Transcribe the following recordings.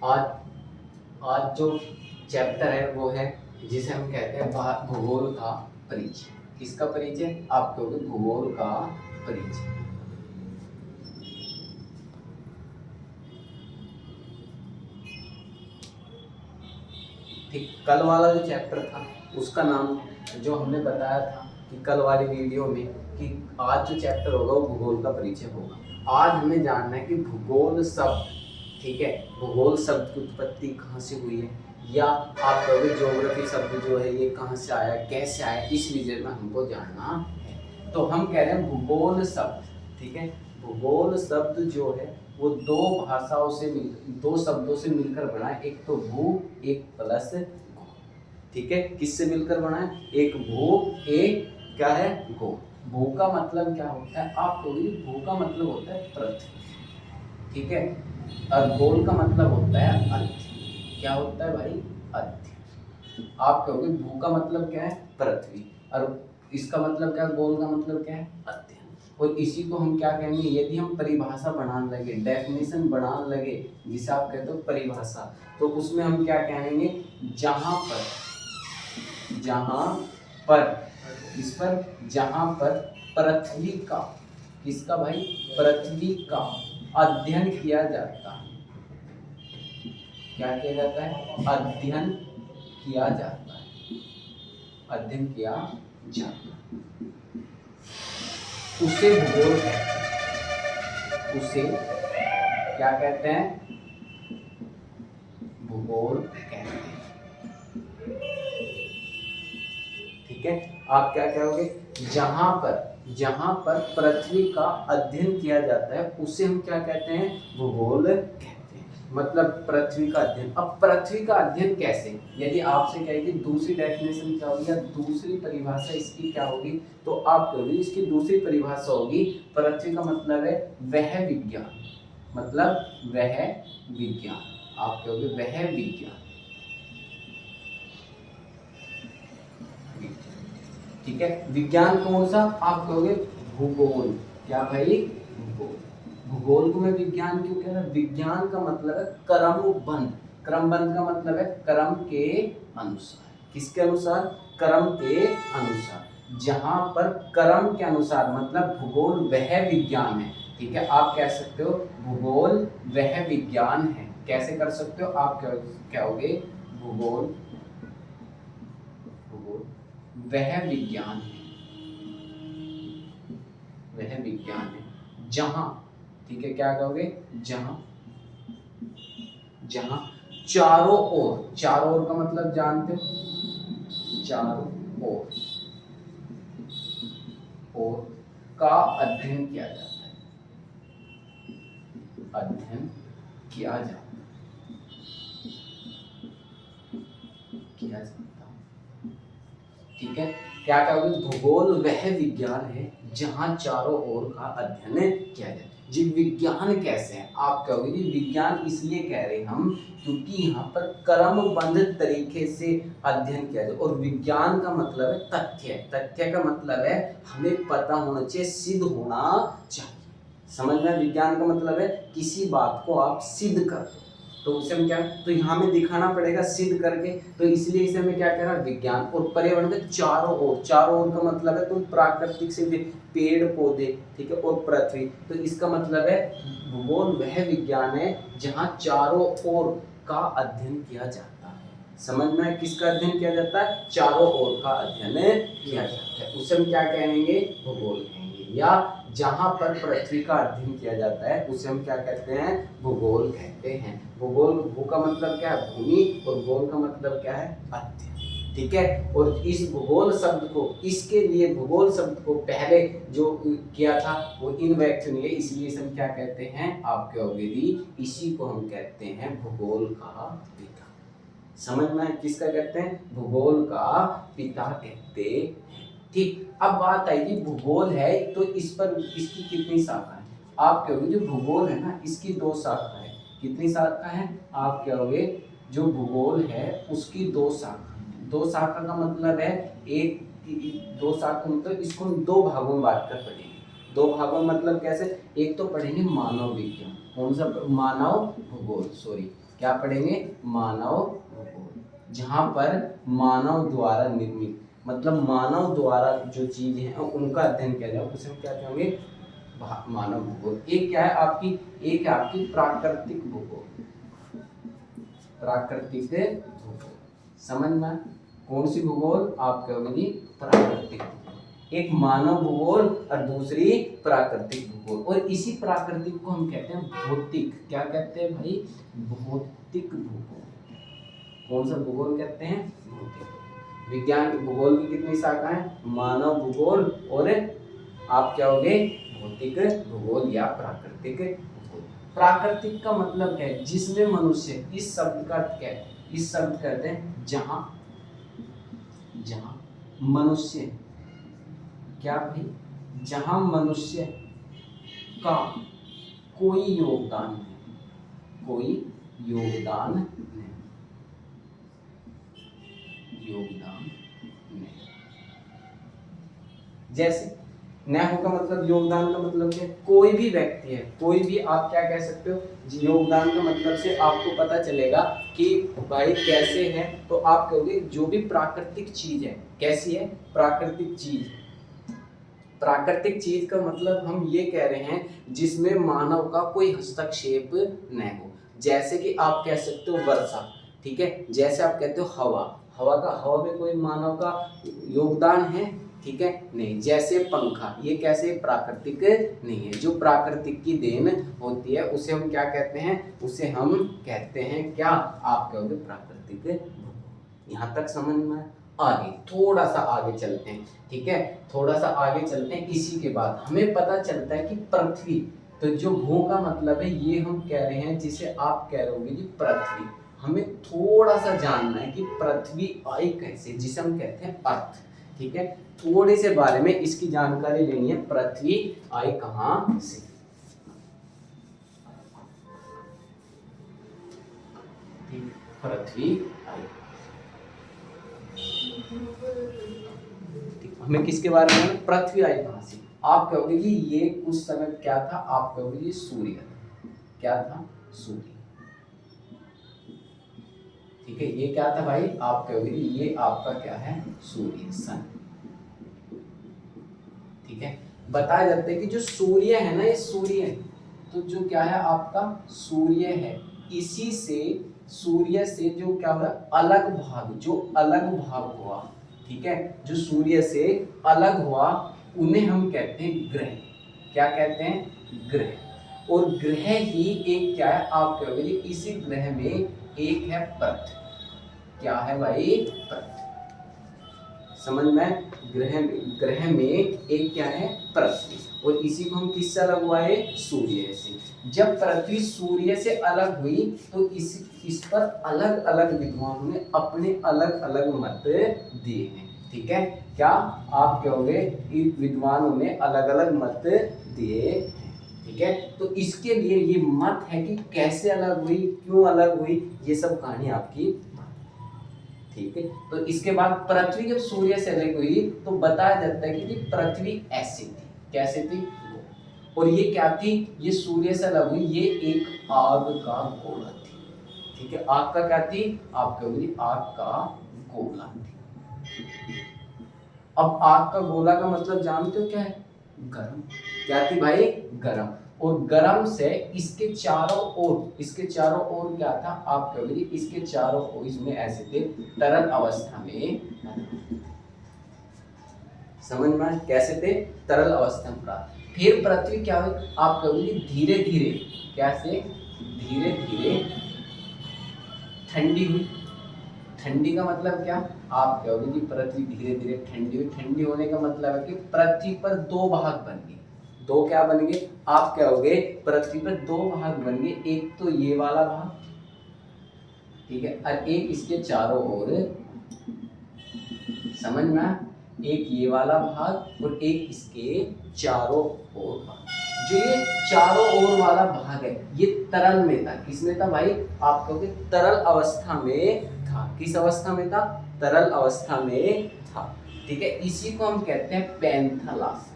आज आज जो चैप्टर है वो है जिसे हम कहते हैं भूगोल का परिचय। किसका परिचय? आप कहोगे भूगोल का परिचय। ठीक, कल वाला जो चैप्टर था उसका नाम जो हमने बताया था कि कल वाली वीडियो में कि आज जो चैप्टर होगा वो भूगोल का परिचय होगा। आज हमें जानना है कि भूगोल शब्द, ठीक है, भूगोल शब्द की उत्पत्ति कहाँ से हुई है, या आप कहोगे ज्योग्राफी शब्द जो है ये कहाँ से आया, कैसे आया, इस विषय में हमको जानना है। तो हम कह रहे हैं भूगोल शब्द, ठीक है, भूगोल शब्द जो है वो दो शब्दों से मिलकर बना है। एक तो भू, एक प्लस गो, ठीक है, किससे मिलकर बना है? एक भू, एक क्या है? गो। भू का मतलब क्या होता है? आप कहोगे भू का मतलब होता है पृथ्वी, ठीक है, और गोल का मतलब होता है अर्थ। क्या होता है भाई? अर्थ। आप कहोगे भू का मतलब क्या है? पृथ्वी, और इसका मतलब क्या? गोल का मतलब क्या है? अर्थ। और इसी को हम क्या कहेंगे? यदि हम परिभाषा बनाने लगे, डेफिनेशन बनाने लगे, जिसे आप कहते हो परिभाषा, तो उसमें हम क्या कहेंगे? जहां पर पृथ्वी का, किसका भाई? पृथ्वी का अध्ययन किया जाता है। क्या किया जाता है? अध्ययन किया जाता है, अध्ययन किया जाता है, उसे भूगोल कहते हैं। उसे क्या कहते हैं? भूगोल कहते हैं, ठीक है। आप क्या कहोगे? जहां पर पृथ्वी का अध्ययन किया जाता है उसे हम क्या कहते हैं? भूगोल कहते हैं। मतलब पृथ्वी का अध्ययन। अब पृथ्वी का अध्ययन कैसे? यदि आपसे कहेगी दूसरी डेफिनेशन क्या होगी या दूसरी परिभाषा इसकी क्या होगी, तो आप कहोगे इसकी दूसरी परिभाषा होगी, पृथ्वी का मतलब है वह विज्ञान, मतलब वह विज्ञान। आप कहोगे वह विज्ञान, ठीक है। विज्ञान कौन सा? आप कहोगे भूगोल। क्या भाई? भूगोल। भूगोल को मैं विज्ञान क्यों कह रहा हूं? विज्ञान का मतलब है क्रमबद्ध। क्रमबद्ध का मतलब है क्रम के अनुसार। किसके अनुसार? क्रम के अनुसार। जहां पर क्रम के अनुसार, मतलब भूगोल वह विज्ञान है, ठीक है। आप कह सकते हो भूगोल वह विज्ञान है। कैसे कर सकते हो? आप कहोगे भूगोल वह विज्ञान है, वह विज्ञान है जहां, ठीक है, क्या कहोगे? जहां चारों ओर, चारों ओर का मतलब जानते हो? चारों ओर का अध्ययन किया जाता है, अध्ययन किया जाता है, ठीक है। क्या कहोगे? भूगोल वह विज्ञान है जहां चारों ओर का अध्ययन किया जाए। जी विज्ञान कैसे है? आप कहोगे जी विज्ञान इसलिए कह रहे हम क्योंकि यहाँ पर क्रमबद्ध तरीके से अध्ययन किया जाए। और विज्ञान का मतलब है तथ्य। तथ्य का मतलब है हमें पता होना चाहिए, सिद्ध होना चाहिए। समझ में? विज्ञान का मतलब है किसी बात को आप सिद्ध कर दो, तो उसे हम क्या, तो यहाँ में दिखाना पड़ेगा सिद्ध करके, तो इसलिए इसे हमें क्या कह रहा है? विज्ञान। और पर्यावरण के चारों ओर, चारों ओर का मतलब है तुम प्राकृतिक से पेड़ पौधे, ठीक है, और पृथ्वी, तो इसका मतलब है भूगोल वह विज्ञान है जहाँ चारों ओर का अध्ययन किया जाता है। समझ में? किसका अध्ययन किया जाता है? चारों ओर का अध्ययन किया जाता है, उसे हम क्या कहेंगे? भूगोल कहेंगे। या जहां पर पृथ्वी का अध्ययन किया जाता है उसे हम क्या कहते हैं? भूगोल कहते हैं। भूगोल, भू का मतलब क्या है? भूमि, और गोल का मतलब क्या है? अध्ययन, ठीक है। और इस भूगोल शब्द को, इसके लिए भूगोल शब्द को पहले जो किया था वो इन व्यक्तियों ने, इसलिए इसे हम क्या कहते हैं? आप कहोगे इसी को हम कहते हैं भूगोल का पिता। समझ में? किसका कहते हैं? भूगोल का पिता कहते हैं, ठीक। अब बात आएगी भूगोल है तो इस पर इसकी कितनी शाखा है? आप कहोगे जो भूगोल है ना इसकी दो शाखा है। कितनी शाखा है? आप कहोगे जो भूगोल है उसकी दो शाखा है। दो शाखा का मतलब है एक, दो शाखा मतलब इसको हम दो भागों में बांट कर पढ़ेंगे। दो भागों में मतलब कैसे? एक तो पढ़ेंगे मानव विज्ञान, कौन सा? मानव भूगोल, सॉरी क्या पढ़ेंगे? मानव भूगोल, जहाँ पर मानव द्वारा निर्मित, मतलब मानव द्वारा जो चीज है उनका अध्ययन किया जाए, उसे हम क्या कहेंगे? मानव भूगोल। एक क्या है आपकी? एक है आपकी प्राकृतिक भूगोल, प्राकृतिक भूगोल, समझ में? कौन सी भूगोल? आप कहोगे जी प्राकृतिक भूगोल। एक मानव भूगोल और दूसरी प्राकृतिक भूगोल। और इसी प्राकृतिक को हम कहते हैं भौतिक। क्या कहते हैं भाई? भौतिक भूगोल। कौन सा भूगोल कहते हैं? भौतिक। विज्ञान भूगोल की कितनी शाखाएं? मानव भूगोल और आप क्या होगे? भौतिक भूगोल या प्राकृतिक भूगोल। प्राकृतिक का मतलब क्या है? जिसमें मनुष्य, इस शब्द का क्या है? इस शब्द कहते हैं जहां, जहां मनुष्य, क्या भाई? जहां मनुष्य का कोई योगदान नहीं, कोई योगदान नहीं, योगदान नहीं। जैसे न्याय का मतलब, योगदान का मतलब क्या? कोई भी व्यक्ति है, कोई भी, आप क्या कह सकते हो? योगदान का मतलब से आपको पता चलेगा कि भाई कैसे है, तो आप कहोगे जो भी प्राकृतिक चीज है। कैसी है? प्राकृतिक चीज। प्राकृतिक चीज का मतलब हम ये कह रहे हैं जिसमें मानव का कोई हस्तक्षेप न हो। जैसे कि आप कह सकते हो वर्षा, ठीक है? जैसे आप कहते हो हवा, हवा में कोई मानव का योगदान है, ठीक है? नहीं। जैसे पंखा, ये कैसे? प्राकृतिक नहीं है। जो प्राकृतिक की देन होती है उसे हम क्या कहते हैं? उसे हम कहते हैं क्या? आप कहोगे प्राकृतिक। यहाँ तक समझ में? आगे थोड़ा सा आगे चलते हैं, ठीक है? थोड़ा सा आगे चलते हैं। इसी के बाद हमें पता चलता है कि पृथ्वी, तो जो भू का मतलब है ये हम कह रहे हैं, जिसे आप कह रहे होगे जी पृथ्वी। हमें थोड़ा सा जानना है कि पृथ्वी आई कैसे, जिसे हम कहते हैं अर्थ, ठीक है? थोड़े से बारे में इसकी जानकारी लेनी है। पृथ्वी आई कहां से? पृथ्वी आई, हमें किसके बारे में? पृथ्वी आई कहां से? आप कहोगे जी ये उस समय क्या था? आप कहोगे जी सूर्य। क्या था? सूर्य, ठीक है? ये क्या था भाई? आप कहोगे जी ये आपका क्या है? सूर्य, सन, ठीक है? बताया जाता है कि जो सूर्य है ना, ये सूर्य, तो जो क्या है आपका? सूर्य है। इसी से, सूर्य से जो क्या हुआ? अलग भाग, जो अलग भाग हुआ, ठीक है? जो सूर्य से अलग हुआ उन्हें हम कहते हैं ग्रह। क्या कहते हैं? ग्रह। और ग्रह ही एक क्या है? आप कहोगे जी इसी ग्रह में एक है पृथ्वी। क्या है भाई? पृथ्वी, समझ में? ग्रह में एक क्या है? पृथ्वी। और इसी को हम किससे अलग हुआ है? सूर्य से। जब पृथ्वी सूर्य से अलग हुई तो इस पर अलग अलग विद्वानों ने अपने अलग अलग मत दिए हैं, ठीक है? क्या आप कहोगे? इन विद्वानों ने अलग अलग मत दिए हैं, ठीक है? तो इसके लिए ये मत है कि कैसे अलग हुई, क्यों अलग हुई, ये सब कहानी आपकी, ठीक है? तो इसके बाद पृथ्वी जब सूर्य से अलग हुई तो बताया जाता है कि पृथ्वी ऐसी थी। कैसे थी? और ये क्या थी? ये सूर्य से अलग हुई, ये एक आग का गोला थी, ठीक है? आग का क्या थी? आप कहोगे आग का गोला थी। अब आग का गोला का मतलब जानते हो क्या है? गर्म। क्या थी भाई? गर्म। और गर्म से इसके चारों ओर, इसके चारों ओर क्या था? आप कहोगे इसके चारों ओर इसमें ऐसे थे तरल अवस्था में, समझ में? कैसे थे? तरल अवस्था में। फिर पृथ्वी क्या हुई? आप कहोगे धीरे धीरे, कैसे? धीरे धीरे ठंडी हुई। ठंडी का मतलब क्या? आप कहोगे कि पृथ्वी धीरे धीरे ठंडी हुई। ठंडी होने का मतलब है कि पृथ्वी पर दो भाग बन गए। दो क्या बन गए? आप कहोगे पृथ्वी पर दो भाग बन गए। एक तो ये वाला भाग, ठीक है? और एक इसके चारों ओर, समझ में? एक ये वाला भाग और एक इसके चारों ओर भाग। जो ये चारों ओर वाला भाग है ये तरल में था। किसमें था भाई? आप कहोगे तरल अवस्था में था। किस अवस्था में था? तरल अवस्था में था, ठीक है? इसी को हम कहते हैं पैंथालस,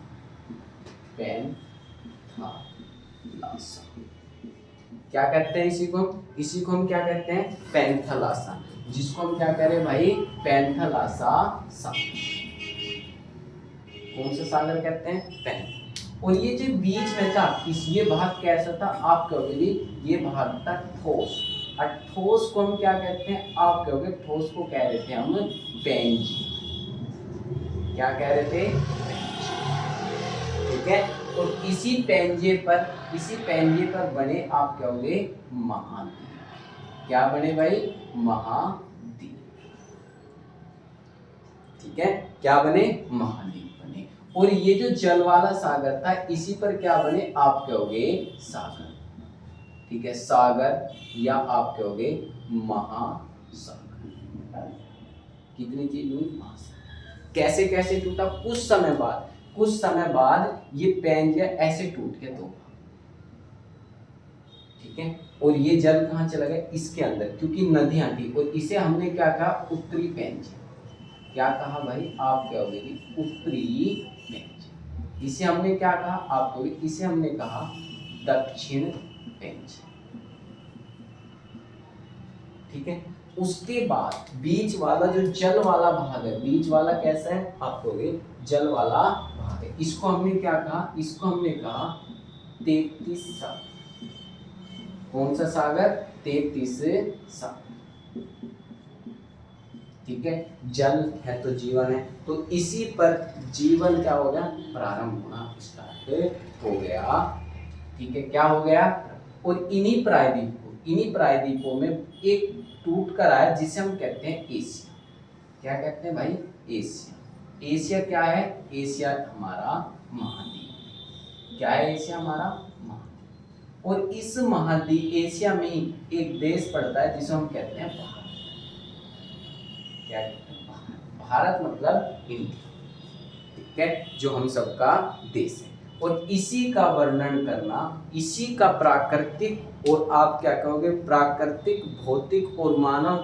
पैंथालस, क्या कहते हैं इसी को हम क्या कहते हैं, पैंथलासा, जिसको हम क्या कह रहे हैं भाई, पैंथलासा सागर। कौन सा सागर कहते हैं, पैंथ। और ये जो बीच में था ये भाग कैसा था, आप कहोगे ये भाग था ठोस। और ठोस को हम क्या कहते हैं, आप कहोगे ठोस को कह रहे थे हम बेंजी। क्या कह रहे थे, ठीक है। और इसी पेंजे पर बने आप कहोगे महाद्वीप। क्या बने भाई, महाद्वीप, ठीक है। क्या बने, महाद्वीप बने। और ये जो जल वाला सागर था इसी पर क्या बने, आप कहोगे सागर, ठीक है, सागर या आप कहोगे महासागर। कितनी चीज हुई, महासागर। कैसे कैसे टूटा, कुछ समय बाद ये पेंजिया ऐसे टूट के दो, ठीक है। और ये जल कहाँ चला गया, इसके अंदर, क्योंकि नदियां थी। और इसे हमने क्या कहा, उत्तरी पेंजिया। क्या कहा भाई, आप कहोगे उत्तरी पेंजिया। इसे हमने क्या कहा, आप कहोगे इसे हमने कहा दक्षिण पेंजिया, ठीक है। उसके बाद बीच वाला जो जल वाला भाग है, बीच वाला कैसा है, आप कहोगे जल वाला भाग है। इसको हमने क्या कहा, इसको हमने कहा 33 सागर। कौन सा सागर, 33 सागर, ठीक है। जल है तो जीवन है, तो इसी पर जीवन क्या हो गया, प्रारंभ होना स्टार्ट हो गया, ठीक है। क्या हो गया, और इन्हीं प्रायद्वीपों में एक टूट कर आया जिसे हम कहते हैं एशिया। क्या कहते हैं भाई, एशिया। एशिया क्या है, एशिया हमारा महाद्वीप। क्या है एशिया, हमारा महाद्वीप। और इस महाद्वीप एशिया में ही एक देश पड़ता है जिसे हम कहते हैं भारत। क्या कहते हैं, भारत मतलब इंडिया, ठीक है, जो हम सबका देश है। और इसी का वर्णन करना, इसी का प्राकृतिक और आप क्या कहोगे, प्राकृतिक, भौतिक और मानव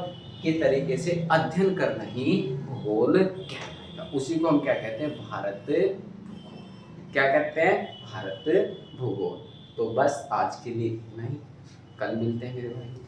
के तरीके से अध्ययन करना ही भूगोल कहलाएगा। उसी को हम क्या कहते हैं, भारत भूगोल। क्या कहते हैं, भारत भूगोल। तो बस आज के लिए इतना ही, कल मिलते हैं मेरे भाई।